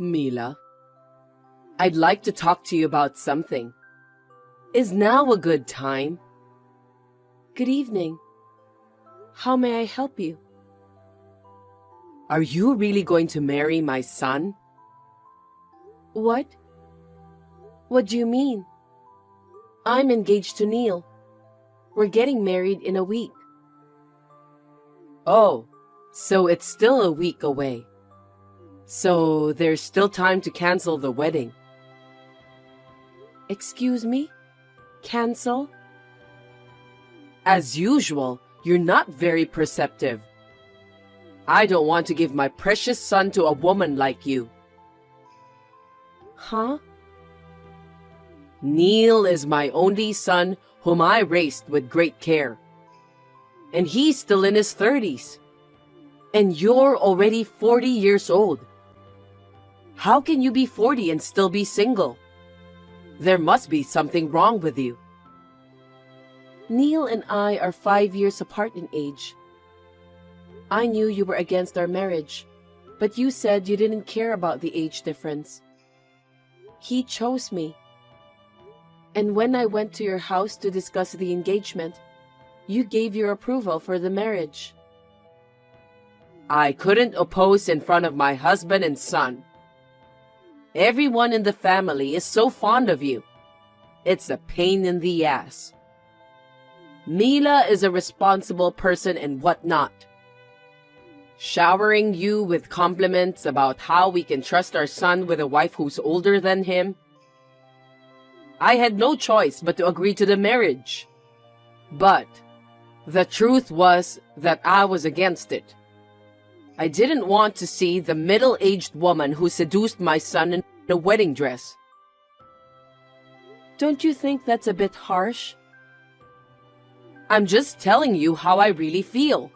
Mila, I'd like to talk to you about something. Is now a good time? Good evening. How may I help you? Are you really going to marry my son? What? What do you mean? I'm engaged to Neil. We're getting married in a week. Oh, so it's still a week away. So there's still time to cancel the wedding. Excuse me? Cancel? As usual, you're not very perceptive. I don't want to give my precious son to a woman like you. Huh? Neil is my only son whom I raised with great care. And he's still in his 30s. And you're already 40 years old. How can you be 40 and still be single? There must be something wrong with you. Neil and I are 5 years apart in age. I knew you were against our marriage, but you said you didn't care about the age difference. He chose me. And when I went to your house to discuss the engagement, you gave your approval for the marriage. I couldn't oppose in front of my husband and son. Everyone in the family is so fond of you. It's a pain in the ass. Mila is a responsible person and whatnot. Showering you with compliments about how we can trust our son with a wife who's older than him. I had no choice but to agree to the marriage. But the truth was that I was against it. I didn't want to see the middle-aged woman who seduced my son in a wedding dress. Don't you think that's a bit harsh? I'm just telling you how I really feel.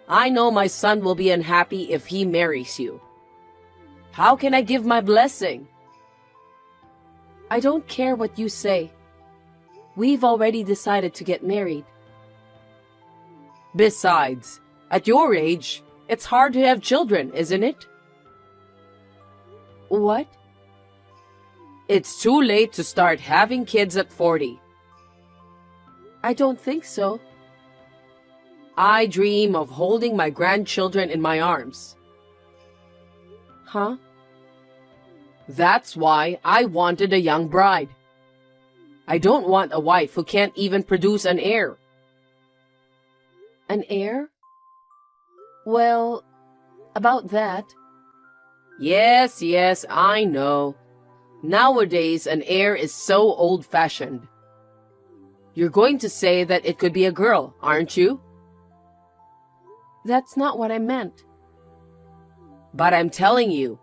I know my son will be unhappy if he marries you. How can I give my blessing? I don't care what you say. We've already decided to get married. Besides, at your age, it's hard to have children, isn't it? What? It's too late to start having kids at 40. I don't think so. I dream of holding my grandchildren in my arms. Huh? That's why I wanted a young bride. I don't want a wife who can't even produce an heir. An heir? Well, about that. Yes, I know. Nowadays, an heir is so old-fashioned. You're going to say that it could be a girl, aren't you? That's not what I meant. But I'm telling you,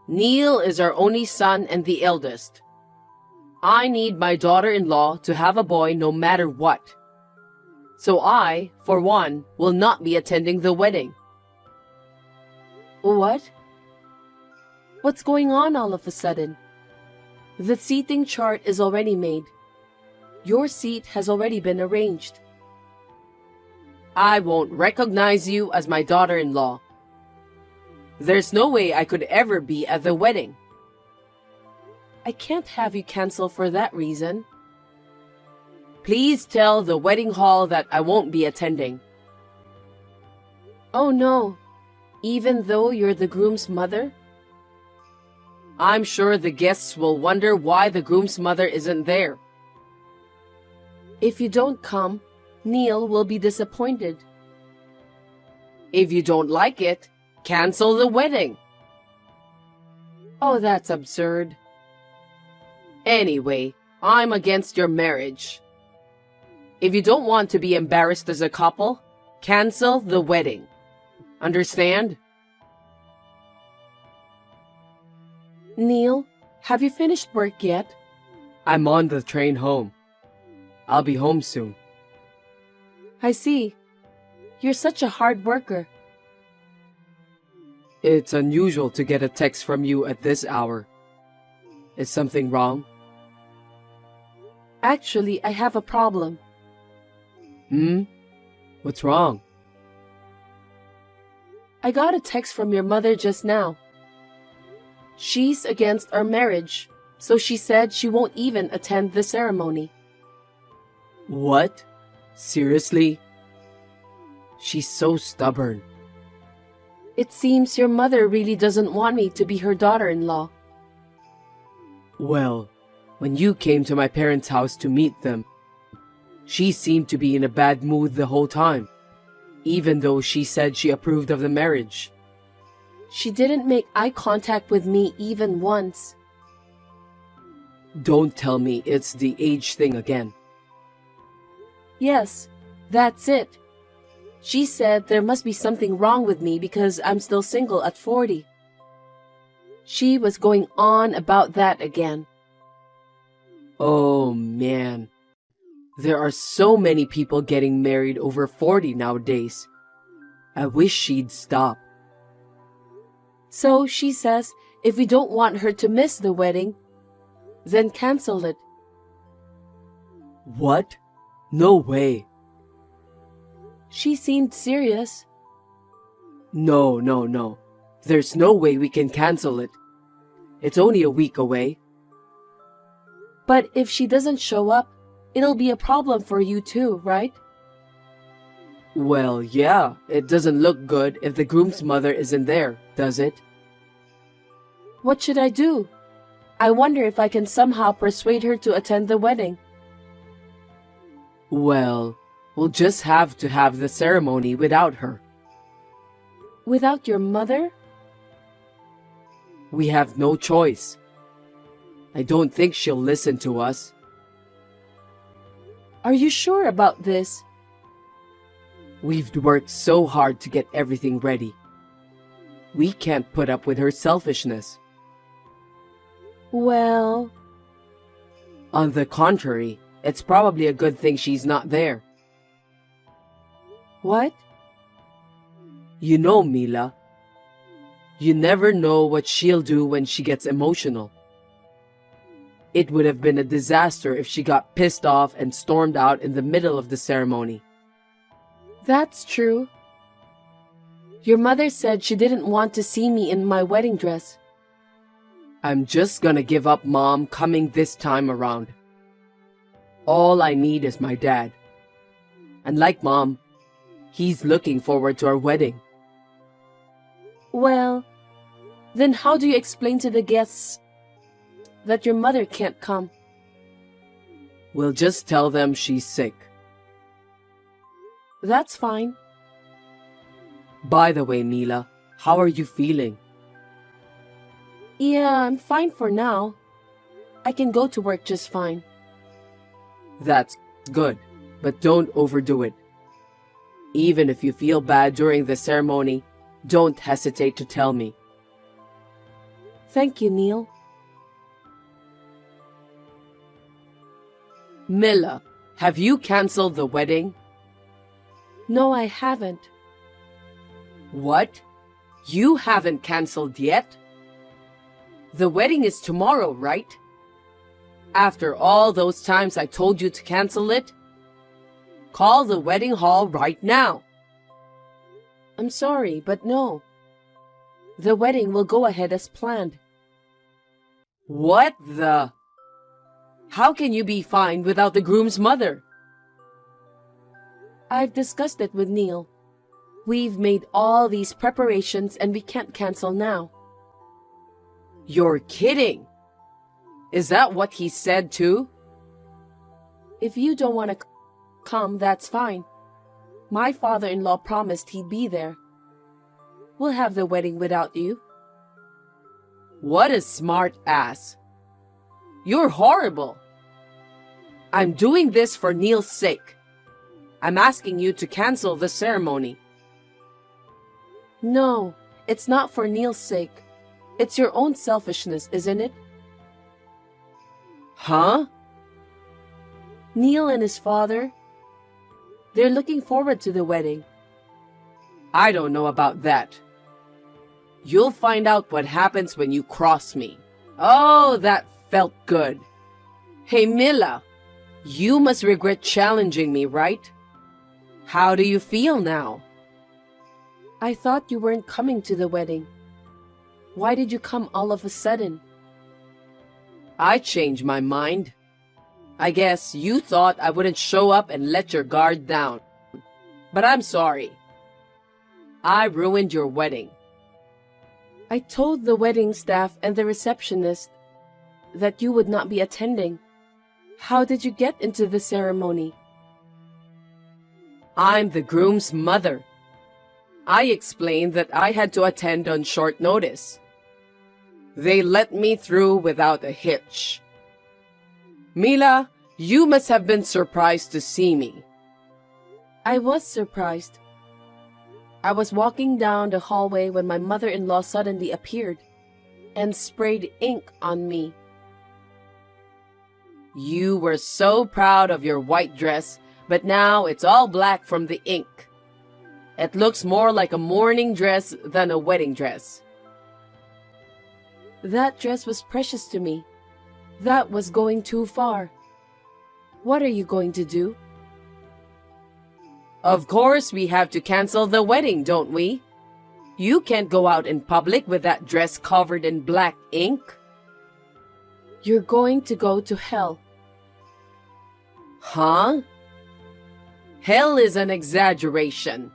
Neil is our only son and the eldest. I need my daughter-in-law to have a boy no matter what. So I, for one, will not be attending the wedding. What? What's going on all of a sudden? The seating chart is already made. Your seat has already been arranged. I won't recognize you as my daughter-in-law. There's no way I could ever be at the wedding. I can't have you cancel for that reason. Please tell the wedding hall that I won't be attending. Oh no, even though you're the groom's mother? I'm sure the guests will wonder why the groom's mother isn't there. If you don't come, Neil will be disappointed. If you don't like it, cancel the wedding. Oh, that's absurd. Anyway, I'm against your marriage. If you don't want to be embarrassed as a couple, cancel the wedding. Understand? Neil, have you finished work yet? I'm on the train home. I'll be home soon. I see. You're such a hard worker. It's unusual to get a text from you at this hour. Is something wrong? Actually, I have a problem. What's wrong? I got a text from your mother just now. She's against our marriage, so she said she won't even attend the ceremony. What? Seriously? She's so stubborn. It seems your mother really doesn't want me to be her daughter-in-law. Well, when you came to my parents' house to meet them, she seemed to be in a bad mood the whole time, even though she said she approved of the marriage. She didn't make eye contact with me even once. Don't tell me it's the age thing again. Yes, that's it. She said there must be something wrong with me because I'm still single at 40. She was going on about that again. Oh man. There are so many people getting married over 40 nowadays. I wish she'd stop. So she says if we don't want her to miss the wedding, then cancel it. What? No way. She seemed serious. No. There's no way we can cancel it. It's only a week away. But if she doesn't show up, it'll be a problem for you too, right? Well, yeah, it doesn't look good if the groom's mother isn't there, does it? What should I do? I wonder if I can somehow persuade her to attend the wedding. Well, we'll just have to have the ceremony without her. Without your mother? We have no choice. I don't think she'll listen to us. Are you sure about this? We've worked so hard to get everything ready. We can't put up with her selfishness. Well... On the contrary, it's probably a good thing she's not there. What? You know, Mila, you never know what she'll do when she gets emotional. It would have been a disaster if she got pissed off and stormed out in the middle of the ceremony. That's true. Your mother said she didn't want to see me in my wedding dress. I'm just gonna give up Mom coming this time around. All I need is my dad. And like Mom, he's looking forward to our wedding. Well, then how do you explain to the guests that your mother can't come? We'll just tell them she's sick. That's fine. By the way, Mila, how are you feeling? Yeah, I'm fine for now. I can go to work just fine. That's good, but don't overdo it. Even if you feel bad during the ceremony, don't hesitate to tell me. Thank you, Neil. Mila, have you canceled the wedding? No, I haven't. What? You haven't canceled yet? The wedding is tomorrow, right? After all those times I told you to cancel it? Call the wedding hall right now. I'm sorry, but no. The wedding will go ahead as planned. What the? How can you be fine without the groom's mother? I've discussed it with Neil. We've made all these preparations and we can't cancel now. You're kidding. Is that what he said too? If you don't want to come, that's fine. My father-in-law promised he'd be there. We'll have the wedding without you. What a smart ass. You're horrible. I'm doing this for Neil's sake. I'm asking you to cancel the ceremony. No, it's not for Neil's sake. It's your own selfishness, isn't it? Huh? Neil and his father, they're looking forward to the wedding. I don't know about that. You'll find out what happens when you cross me. Oh, that felt good. Hey, Mila, you must regret challenging me, right? How do you feel now? I thought you weren't coming to the wedding. Why did you come all of a sudden? I changed my mind. I guess you thought I wouldn't show up and let your guard down. But I'm sorry. I ruined your wedding. I told the wedding staff and the receptionist that you would not be attending. How did you get into the ceremony? I'm the groom's mother. I explained that I had to attend on short notice. They let me through without a hitch. Mila, you must have been surprised to see me. I was surprised. I was walking down the hallway when my mother-in-law suddenly appeared and sprayed ink on me. You were so proud of your white dress, but now it's all black from the ink. It looks more like a mourning dress than a wedding dress. That dress was precious to me. That was going too far. What are you going to do? Of course, we have to cancel the wedding, don't we? You can't go out in public with that dress covered in black ink. You're going to go to hell. Huh? Hell is an exaggeration.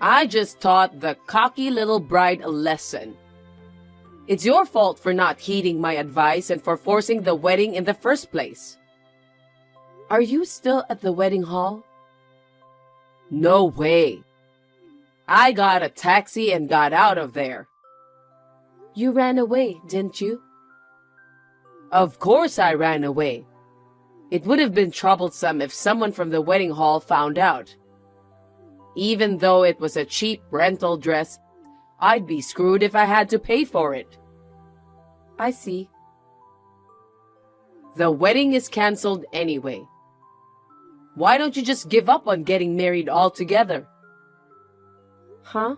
I just taught the cocky little bride a lesson. It's your fault for not heeding my advice and for forcing the wedding in the first place. Are you still at the wedding hall? No way. I got a taxi and got out of there. You ran away, didn't you? Of course I ran away. It would have been troublesome if someone from the wedding hall found out. Even though it was a cheap rental dress, I'd be screwed if I had to pay for it. I see. The wedding is canceled anyway. Why don't you just give up on getting married altogether? Huh?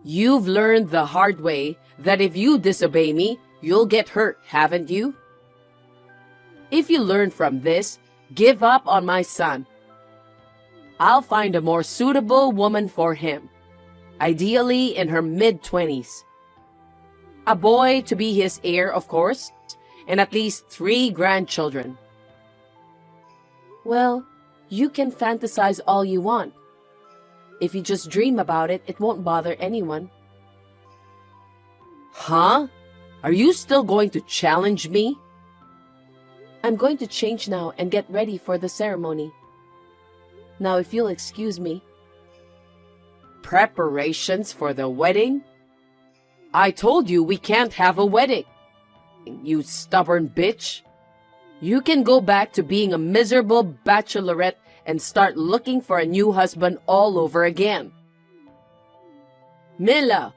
You've learned the hard way that if you disobey me, you'll get hurt, haven't you? If you learn from this, give up on my son. I'll find a more suitable woman for him, ideally in her mid-20s. A boy to be his heir, of course, and at least 3 grandchildren. Well, you can fantasize all you want. If you just dream about it, it won't bother anyone. Huh? Are you still going to challenge me? I'm going to change now and get ready for the ceremony. Now, if you'll excuse me. Preparations for the wedding? I told you we can't have a wedding. You stubborn bitch. You can go back to being a miserable bachelorette and start looking for a new husband all over again. Mila!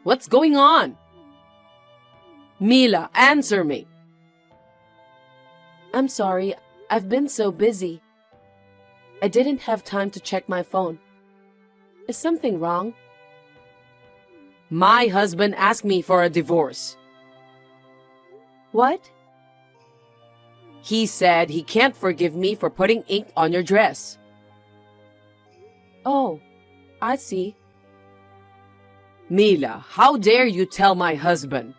What's going on? Mila, answer me. I'm sorry, I've been so busy. I didn't have time to check my phone. Is something wrong? My husband asked me for a divorce. What? He said he can't forgive me for putting ink on your dress. Oh, I see. Mila, how dare you tell my husband?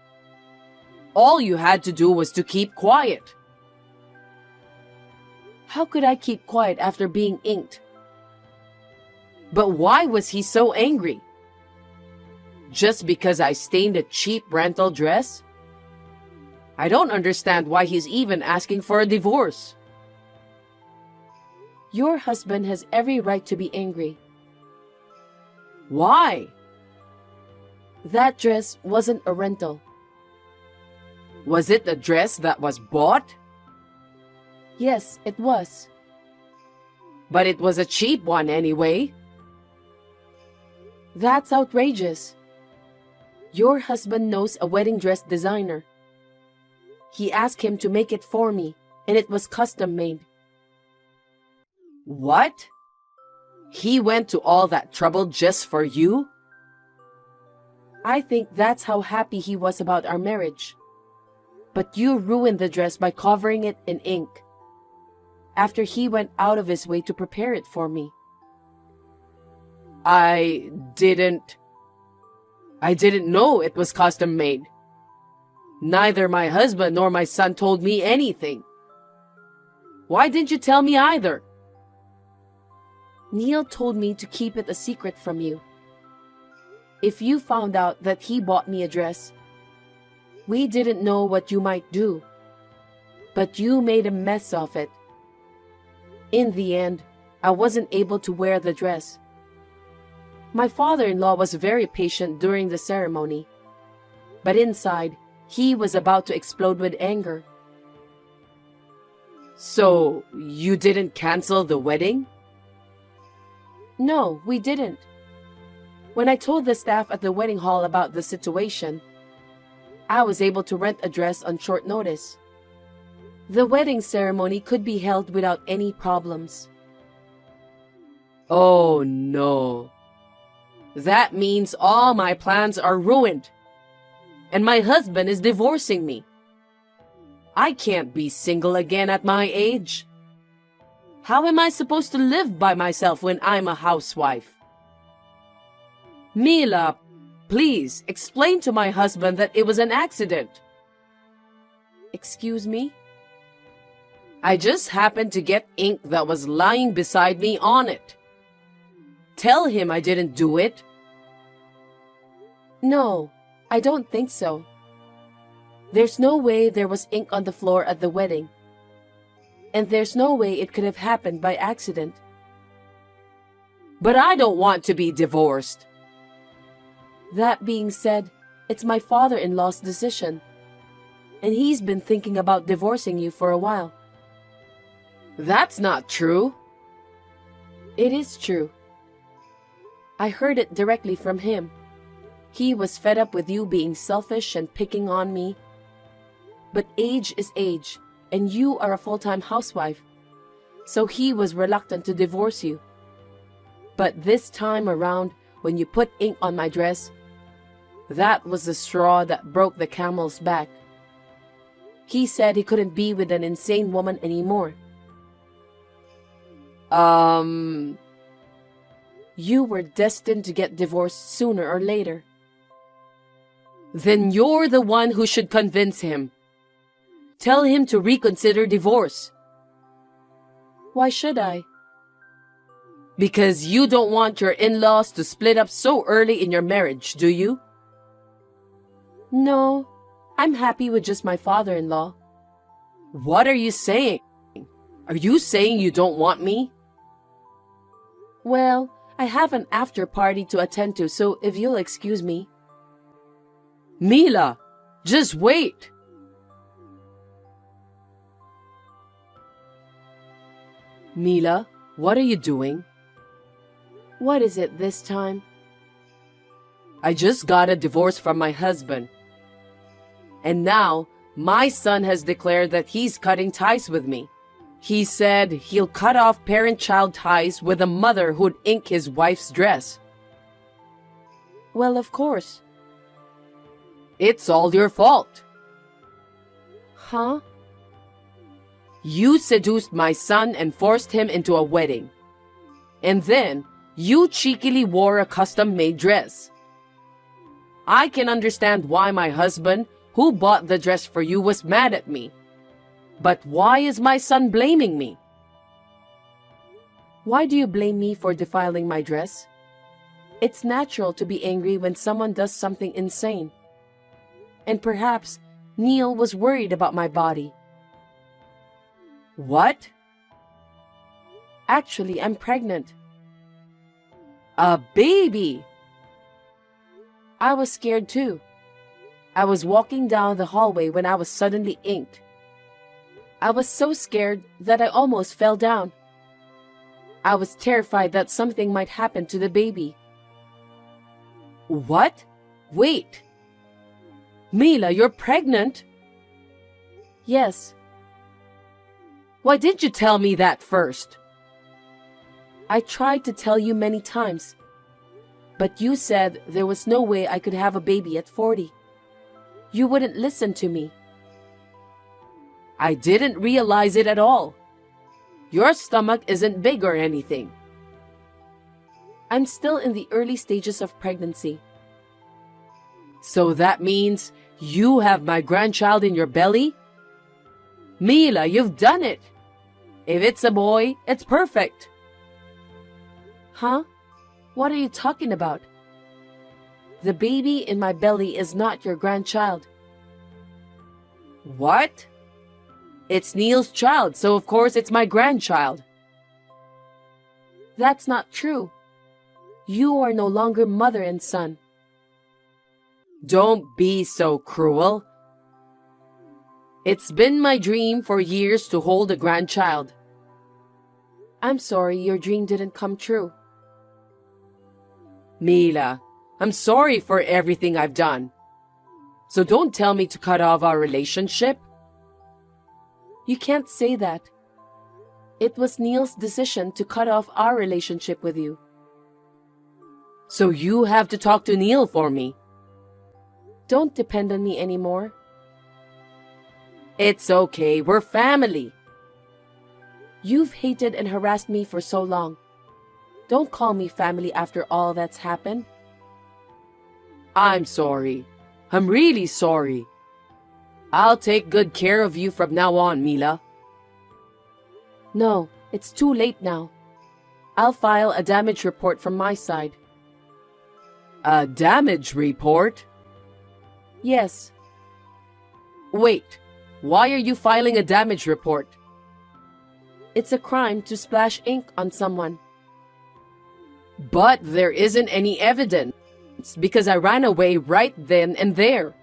All you had to do was to keep quiet. How could I keep quiet after being inked? But why was he so angry? Just because I stained a cheap rental dress? I don't understand why he's even asking for a divorce. Your husband has every right to be angry. Why? That dress wasn't a rental. Was it a dress that was bought? Yes, it was. But it was a cheap one anyway. That's outrageous. Your husband knows a wedding dress designer. He asked him to make it for me, and it was custom made. What? He went to all that trouble just for you? I think that's how happy he was about our marriage. But you ruined the dress by covering it in ink, after he went out of his way to prepare it for me. I didn't... I didn't know it was custom made. Neither my husband nor my son told me anything. Why didn't you tell me either? Neil told me to keep it a secret from you. If you found out that he bought me a dress, we didn't know what you might do. But you made a mess of it. In the end, I wasn't able to wear the dress. My father-in-law was very patient during the ceremony, but inside, he was about to explode with anger. So, you didn't cancel the wedding? No, we didn't. When I told the staff at the wedding hall about the situation, I was able to rent a dress on short notice. The wedding ceremony could be held without any problems. Oh no. That means all my plans are ruined. And my husband is divorcing me. I can't be single again at my age. How am I supposed to live by myself when I'm a housewife? Mila, please explain to my husband that it was an accident. Excuse me? I just happened to get ink that was lying beside me on it. Tell him I didn't do it. No, I don't think so. There's no way there was ink on the floor at the wedding. And there's no way it could have happened by accident. But I don't want to be divorced. That being said, it's my father-in-law's decision. And he's been thinking about divorcing you for a while. That's not true. It is true. I heard it directly from him. He was fed up with you being selfish and picking on me. But age is age, and you are a full-time housewife. So he was reluctant to divorce you. But this time around, when you put ink on my dress, that was the straw that broke the camel's back. He said he couldn't be with an insane woman anymore. You were destined to get divorced sooner or later. Then you're the one who should convince him. Tell him to reconsider divorce. Why should I? Because you don't want your in-laws to split up so early in your marriage, do you? No, I'm happy with just my father-in-law. What are you saying? Are you saying you don't want me? Well, I have an after party to attend to, so if you'll excuse me. Mila, just wait. Mila, what are you doing? What is it this time? I just got a divorce from my husband. And now, my son has declared that he's cutting ties with me. He said he'll cut off parent-child ties with a mother who'd ink his wife's dress. Well, of course. It's all your fault. Huh? You seduced my son and forced him into a wedding. And then, you cheekily wore a custom-made dress. I can understand why my husband, who bought the dress for you, was mad at me. But why is my son blaming me? Why do you blame me for defiling my dress? It's natural to be angry when someone does something insane. And perhaps Neil was worried about my body. What? Actually, I'm pregnant. A baby? I was scared too. I was walking down the hallway when I was suddenly inked. I was so scared that I almost fell down. I was terrified that something might happen to the baby. What? Wait. Mila, you're pregnant? Yes. Why didn't you tell me that first? I tried to tell you many times, but you said there was no way I could have a baby at 40. You wouldn't listen to me. I didn't realize it at all. Your stomach isn't big or anything. I'm still in the early stages of pregnancy. So that means you have my grandchild in your belly? Mila, you've done it! If it's a boy, it's perfect. Huh? What are you talking about? The baby in my belly is not your grandchild. What? It's Neil's child, so of course it's my grandchild. That's not true. You are no longer mother and son. Don't be so cruel. It's been my dream for years to hold a grandchild. I'm sorry your dream didn't come true. Mila, I'm sorry for everything I've done. So don't tell me to cut off our relationship. You can't say that. It was Neil's decision to cut off our relationship with you. So you have to talk to Neil for me. Don't depend on me anymore. It's okay, we're family. You've hated and harassed me for so long. Don't call me family after all that's happened. I'm sorry. I'm really sorry. I'll take good care of you from now on, Mila. No, it's too late now. I'll file a damage report from my side. A damage report? Yes. Wait, why are you filing a damage report? It's a crime to splash ink on someone. But there isn't any evidence because I ran away right then and there.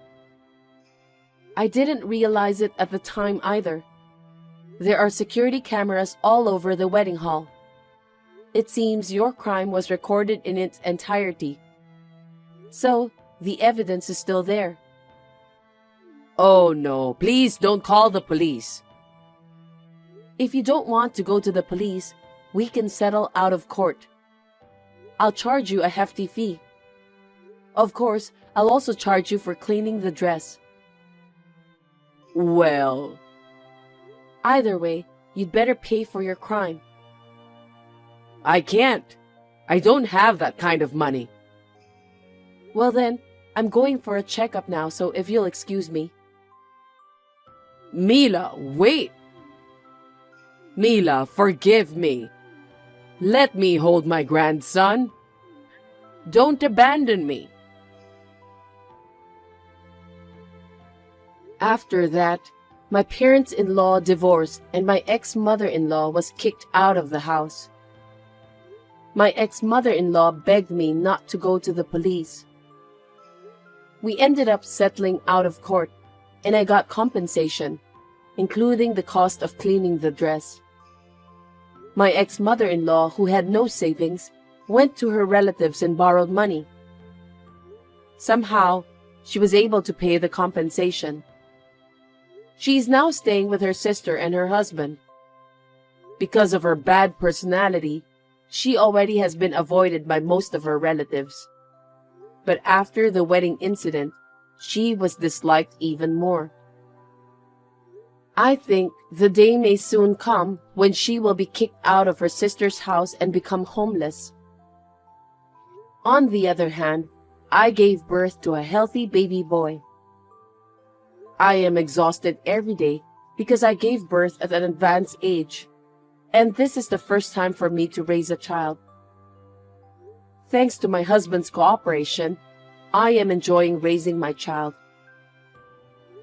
I didn't realize it at the time either. There are security cameras all over the wedding hall. It seems your crime was recorded in its entirety. So, the evidence is still there. Oh no, please don't call the police. If you don't want to go to the police, we can settle out of court. I'll charge you a hefty fee. Of course, I'll also charge you for cleaning the dress. Well, either way, you'd better pay for your crime. I can't. I don't have that kind of money. Well then, I'm going for a checkup now, so if you'll excuse me. Mila, wait. Mila, forgive me. Let me hold my grandson. Don't abandon me. After that, my parents-in-law divorced and my ex-mother-in-law was kicked out of the house. My ex-mother-in-law begged me not to go to the police. We ended up settling out of court, and I got compensation, including the cost of cleaning the dress. My ex-mother-in-law, who had no savings, went to her relatives and borrowed money. Somehow, she was able to pay the compensation. She is now staying with her sister and her husband. Because of her bad personality, she already has been avoided by most of her relatives. But after the wedding incident, she was disliked even more. I think the day may soon come when she will be kicked out of her sister's house and become homeless. On the other hand, I gave birth to a healthy baby boy. I am exhausted every day because I gave birth at an advanced age, and this is the first time for me to raise a child. Thanks to my husband's cooperation, I am enjoying raising my child.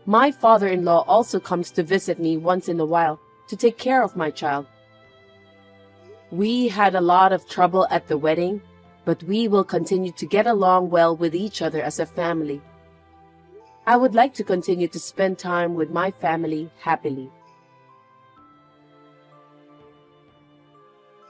My father-in-law also comes to visit me once in a while to take care of my child. We had a lot of trouble at the wedding, but we will continue to get along well with each other as a family. I would like to continue to spend time with my family happily.